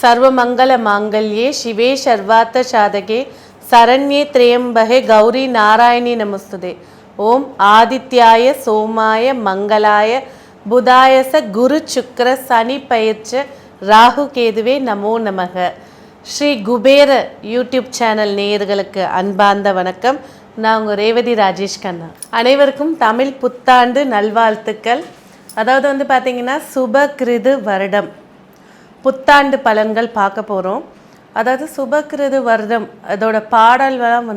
सर्वमंगल मांगल्ये शिवे सर्वार्थ साधके शरण्ये त्र्यंबके गौरी नारायणी नमस्तुते। ओम आदित्याय सोमाय मंगलाय बुधाय स गुरु शुक्र शनि पयर्च ராகு கேதுவே நமோ நமக. ஸ்ரீ குபேர யூடியூப் சேனல் நேயர்களுக்கு அன்பார்ந்த வணக்கம். நான் உங்கள் ரேவதி ராஜேஷ் கண்ணா. அனைவருக்கும் தமிழ் புத்தாண்டு நல்வாழ்த்துக்கள். அதாவது பார்த்திங்கன்னா சுபகிருது வருடம் புத்தாண்டு பலன்கள் பார்க்க போகிறோம். அதாவது சுபகிருது வருடம் அதோட பாடல்கள்லாம்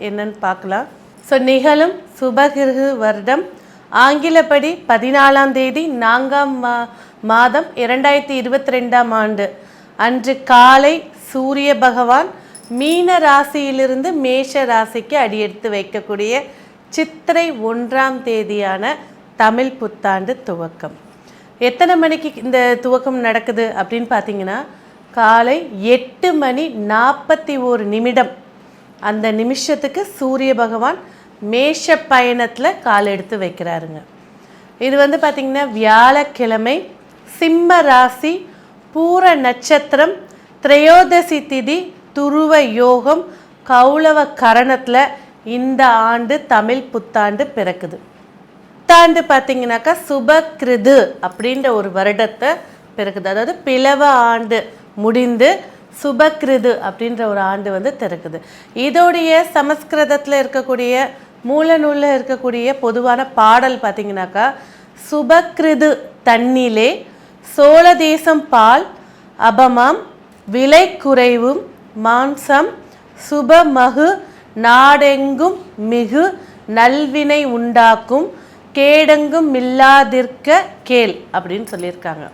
என்னன்னு பார்க்கலாம். ஸோ நிகழும் சுபகிருது வருடம் ஆங்கிலப்படி 14ஆம் தேதி 4ஆம் மாதம் 2022ஆம் ஆண்டு அன்று காலை சூரிய பகவான் மீன ராசியிலிருந்து மேஷ ராசிக்கு அடியெடுத்து வைக்கக்கூடிய சித்திரை 1ஆம் தேதியான தமிழ் புத்தாண்டு துவக்கம். எத்தனை மணிக்கு இந்த துவக்கம் நடக்குது அப்படின்னு பார்த்தீங்கன்னா காலை 8:41 அந்த நிமிஷத்துக்கு சூரிய பகவான் மேஷ பயணத்தில் கால் எடுத்து வைக்கிறாருங்க. இது பார்த்திங்கன்னா வியாழக்கிழமை, சிம்ம ராசி, பூர நட்சத்திரம், திரையோதசி திதி, துருவ யோகம், கௌளவ கரணத்தில் இந்த ஆண்டு தமிழ் புத்தாண்டு பிறக்குது. புத்தாண்டு பார்த்திங்கனாக்கா சுபகிருது அப்படின்ற ஒரு வருடத்தை பிறக்குது. அதாவது பிளவ ஆண்டு முடிந்து சுபகிருது அப்படின்ற ஒரு ஆண்டு திறக்குது. இதோடைய சமஸ்கிருதத்தில் இருக்கக்கூடிய மூல நூலில் இருக்கக்கூடிய பொதுவான பாடல் பார்த்திங்கனாக்கா சுபகிருது தண்ணிலே சோழ தேசம் பால் அபமாம் விலை குறைவும் மாம்சம் சுபமகு நாடெங்கும் மிகு நல்வினை உண்டாக்கும் கேடெங்கும் இல்லாதிருக்க கேள் அப்படின்னு சொல்லியிருக்காங்க.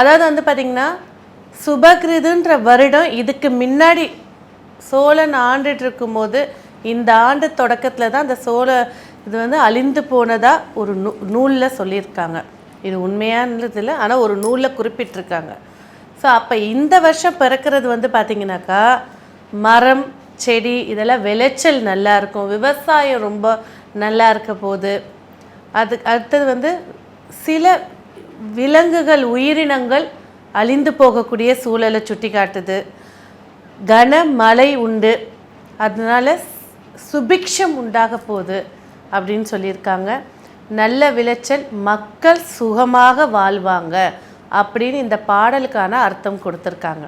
அதாவது பார்த்திங்கன்னா சுபகிருதுன்ற வருடம் இதுக்கு முன்னாடி சோழன் ஆண்டுட்டு இருக்கும்போது இந்த ஆண்டு தொடக்கத்தில் தான் அந்த சோழ இது அழிந்து போனதாக ஒரு நூலில் சொல்லியிருக்காங்க. இது உண்மையானது இல்லை, ஆனால் ஒரு நூலில் குறிப்பிட்டிருக்காங்க. ஸோ அப்போ இந்த வருஷம் பிறக்கிறது பார்த்திங்கனாக்கா மரம் செடி இதெல்லாம் விளைச்சல் நல்லா இருக்கும், விவசாயம் ரொம்ப நல்லா இருக்க போது. அடுத்தது சில விலங்குகள் உயிரினங்கள் அழிந்து போகக்கூடிய சூழலை சுட்டி காட்டுது. கனமழை உண்டு, அதனால சுபிக்ஷம் உண்டாக போகுது அப்படின்னு சொல்லியிருக்காங்க. நல்ல விளைச்சல், மக்கள் சுகமாக வாழ்வாங்க அப்படின்னு இந்த பாடலுக்கான அர்த்தம் கொடுத்துருக்காங்க.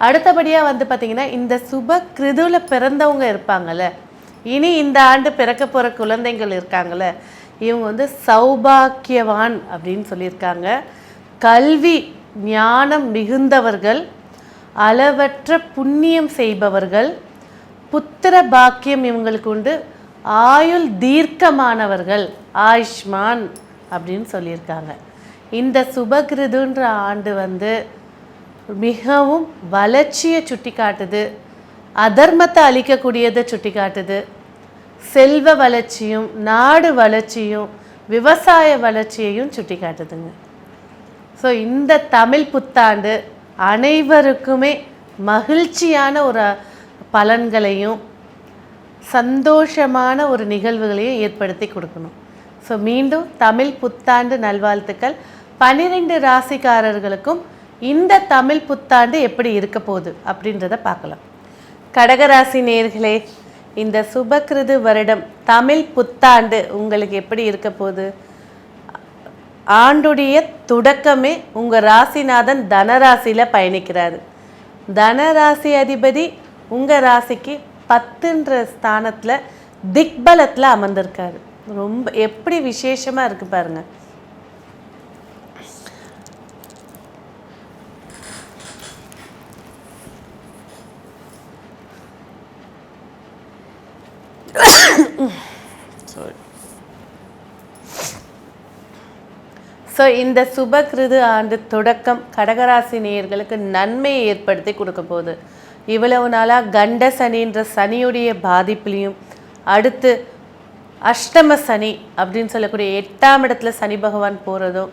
அடுத்தபடியாக பார்த்திங்கன்னா இந்த சுபகிருதுவில் பிறந்தவங்க இருப்பாங்கள்ல, இனி இந்த ஆண்டு பிறக்க போகிற குழந்தைகள் இருக்காங்கள, இவங்க சௌபாக்கியவான் அப்படின்னு சொல்லியிருக்காங்க. கல்வி ஞானம் மிகுந்தவர்கள், அளவற்ற புண்ணியம் செய்பவர்கள், புத்திர பாக்கியம் இவங்களுக்கு உண்டு, ஆயுள் தீர்க்கமானவர்கள், ஆயுஷ்மான் அப்படின்னு சொல்லியிருக்காங்க. இந்த சுபகிருதுன்ற ஆண்டு மிகவும் வளர்ச்சியை சுட்டி காட்டுது, அதர்மத்தை அழிக்கக்கூடியதை சுட்டி காட்டுது, செல்வ வளர்ச்சியும் நாடு வளர்ச்சியும் விவசாய வளர்ச்சியையும் சுட்டி காட்டுதுங்க. ஸோ இந்த தமிழ் புத்தாண்டு அனைவருக்குமே மகிழ்ச்சியான ஒரு பலன்களையும் சந்தோஷமான ஒரு நிகழ்வுகளையும் ஏற்படுத்தி கொடுக்கணும். ஸோ மீண்டும் தமிழ் புத்தாண்டு நல்வாழ்த்துக்கள். 12 ராசிக்காரர்களுக்கும் இந்த தமிழ் புத்தாண்டு எப்படி இருக்க போகுது அப்படின்றத பார்க்கலாம். கடகராசி நேயர்களே, இந்த சுபகிருது வருடம் தமிழ் புத்தாண்டு உங்களுக்கு எப்படி இருக்க போகுது? ஆண்டுடைய தொடக்கமே உங்கள் ராசிநாதன் தனராசியில் பயணிக்கிறாரு. தனராசி அதிபதி உங்கள் ராசிக்கு 10ன்ற ஸ்தானத்தில் திக்பலத்தில் அமர்ந்திருக்காரு. ரொம்ப எப்படி விசேஷமாக இருக்குது பாருங்கள். ஸோ இந்த சுபகிருது ஆண்டு தொடக்கம் கடகராசி நேயர்களுக்கு நன்மையை ஏற்படுத்தி கொடுக்க போகுது. இவ்வளவு நாளாக கண்ட சனின்ற சனியுடைய பாதிப்புலையும், அடுத்து அஷ்டம சனி அப்படின்னு சொல்லக்கூடிய 8ஆம் இடத்துல சனி பகவான் போகிறதும்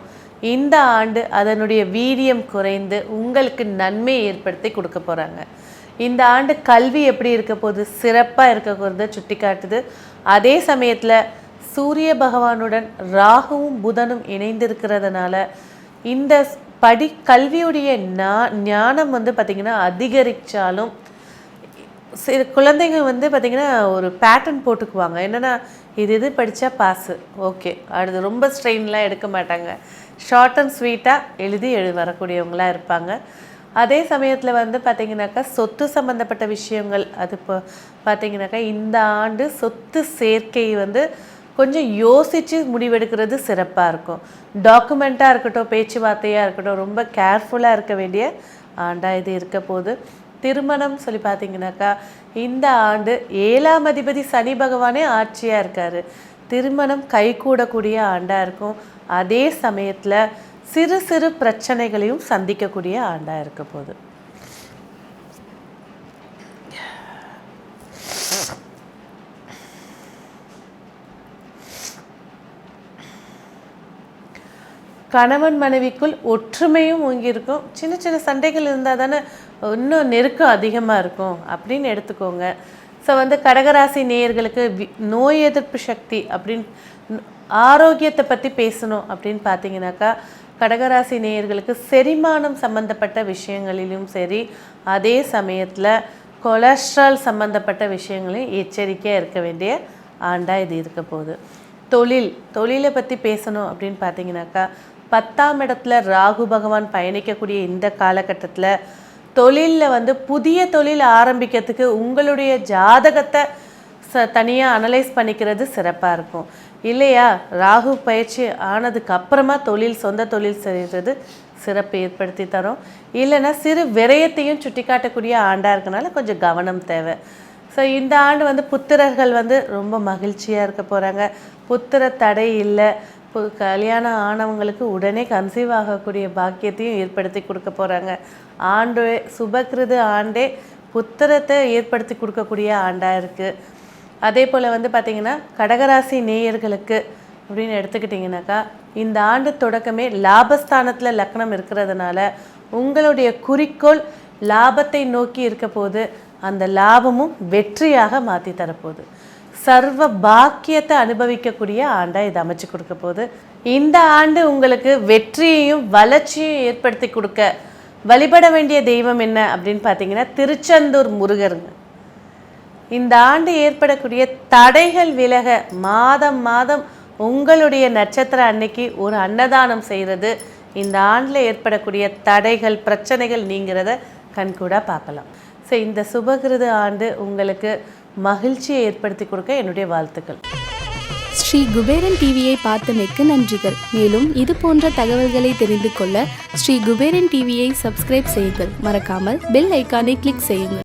இந்த ஆண்டு அதனுடைய வீரியம் குறைந்து உங்களுக்கு நன்மையை ஏற்படுத்தி கொடுக்க போகிறாங்க. இந்த ஆண்டு கல்வி எப்படி இருக்க போகுது? சிறப்பாக இருக்க போகிறத சுட்டி காட்டுது. அதே சமயத்தில் சூரிய பகவானுடன் ராகுவும் புதனும் இணைந்திருக்கிறதுனால இந்த கல்வியுடைய ஞானம் வந்து பார்த்திங்கன்னா அதிகரித்தாலும் சில குழந்தைங்க வந்து பார்த்திங்கன்னா ஒரு பேட்டர்ன் போட்டுக்குவாங்க. என்னென்னா இது படித்தா பாஸு, ஓகே, அடுத்து ரொம்ப ஸ்ட்ரெயின்லாம் எடுக்க மாட்டாங்க. ஷார்ட் அண்ட் ஸ்வீட்டாக எழுதி வரக்கூடியவங்களாக இருப்பாங்க. அதே சமயத்தில் வந்து பார்த்திங்கனாக்கா சொத்து சம்மந்தப்பட்ட விஷயங்கள், அது இப்போ பார்த்திங்கனாக்கா இந்த ஆண்டு சொத்து சேர்க்கை வந்து கொஞ்சம் யோசித்து முடிவெடுக்கிறது சிறப்பாக இருக்கும். டாக்குமெண்ட்டாக இருக்கட்டும், பேச்சுவார்த்தையாக இருக்கட்டும், ரொம்ப கேர்ஃபுல்லாக இருக்க வேண்டிய ஆண்டாக இது இருக்க போது. திருமணம் சொல்லி பார்த்திங்கனாக்கா இந்த ஆண்டு 7ஆம் அதிபதி சனி பகவானே ஆட்சியாக இருக்கார். திருமணம் கைகூடக்கூடிய ஆண்டாக இருக்கும். அதே சமயத்தில் சிறு சிறு பிரச்சனைகளையும் சந்திக்கக்கூடிய ஆண்டாக இருக்க போகுது. கணவன் மனைவிக்குள் ஒற்றுமையும் ஓங்கியிருக்கும். சின்ன சின்ன சண்டைகள் இருந்தால் தானே இன்னும் நெருக்கம் அதிகமாக இருக்கும் அப்படின்னு எடுத்துக்கோங்க. ஸோ வந்து கடகராசி நேயர்களுக்கு நோய் எதிர்ப்பு சக்தி அப்படின்னு ஆரோக்கியத்தை பற்றி பேசணும் அப்படின்னு பார்த்தீங்கன்னாக்கா கடகராசி நேயர்களுக்கு செரிமானம் சம்மந்தப்பட்ட விஷயங்களிலும் சரி, அதே சமயத்தில் கொலஸ்ட்ரால் சம்மந்தப்பட்ட விஷயங்களையும் எச்சரிக்கையாக இருக்க வேண்டிய ஆண்டாக இது இருக்க போகுது. தொழிலை பற்றி பேசணும் அப்படின்னு பார்த்தீங்கன்னாக்கா 10ஆம் இடத்துல ராகு பகவான் பயணிக்கக்கூடிய இந்த காலகட்டத்தில் தொழிலில் வந்து புதிய தொழில் ஆரம்பிக்கிறதுக்கு உங்களுடைய ஜாதகத்தை தனியாக அனலைஸ் பண்ணிக்கிறது சிறப்பாக இருக்கும். இல்லையா, ராகு பயிற்சி ஆனதுக்கு அப்புறமா சொந்த தொழில் செய்கிறது சிறப்பு ஏற்படுத்தி தரும். இல்லைன்னா சிறு விரயத்தையும் சுட்டி காட்டக்கூடிய ஆண்டாக இருக்கனால கொஞ்சம் கவனம் தேவை. ஸோ இந்த ஆண்டு வந்து புத்திரர்கள் வந்து ரொம்ப மகிழ்ச்சியாக இருக்க போகிறாங்க. புத்திர தடை இல்லை. கல்யாணம் ஆனவங்களுக்கு உடனே கன்சீவ் ஆகக்கூடிய பாக்கியத்தையும் ஏற்படுத்தி கொடுக்க போகிறாங்க. சுபகிருது ஆண்டே புத்திரத்தை ஏற்படுத்தி கொடுக்கக்கூடிய ஆண்டாக இருக்குது. அதே போல் வந்து பார்த்திங்கன்னா கடகராசி நேயர்களுக்கு அப்படின்னு எடுத்துக்கிட்டிங்கனாக்கா இந்த ஆண்டு தொடக்கமே லாபஸ்தானத்தில் லக்னம் இருக்கிறதுனால உங்களுடைய குறிக்கோள் லாபத்தை நோக்கி இருக்க போது, அந்த லாபமும் வெற்றியாக மாற்றி தரப்போகுது. சர்வ பாக்கியத்தை அனுபவிக்கக்கூடிய ஆண்டாக இது அமைச்சு கொடுக்க போகுது. இந்த ஆண்டு உங்களுக்கு வெற்றியையும் வளர்ச்சியும் ஏற்படுத்தி கொடுக்க வழிபட வேண்டிய தெய்வம் என்ன அப்படின்னு பார்த்தீங்கன்னா திருச்செந்தூர் முருகருங்க. இந்த ஆண்டு ஏற்படக்கூடிய தடைகள் விலக மாதம் மாதம் உங்களுடைய நட்சத்திர அன்னைக்கு ஒரு அன்னதானம் செய்கிறது இந்த ஆண்டில் ஏற்படக்கூடிய தடைகள் பிரச்சனைகள் நீங்கிறத கண்கூடாக பார்க்கலாம். ஸோ இந்த சுபகிருத ஆண்டு உங்களுக்கு மகிழ்ச்சியை ஏற்படுத்தி கொடுக்க என்னுடைய வாழ்த்துக்கள். ஸ்ரீ குபேரன் டிவியை பார்த்தமைக்கு நன்றிகள். மேலும் இது போன்ற தகவல்களை தெரிந்து கொள்ள ஸ்ரீ குபேரன் டிவியை சப்ஸ்கிரைப் செய்யுங்கள். மறக்காமல் பெல் ஐக்கானை கிளிக் செய்யுங்கள்.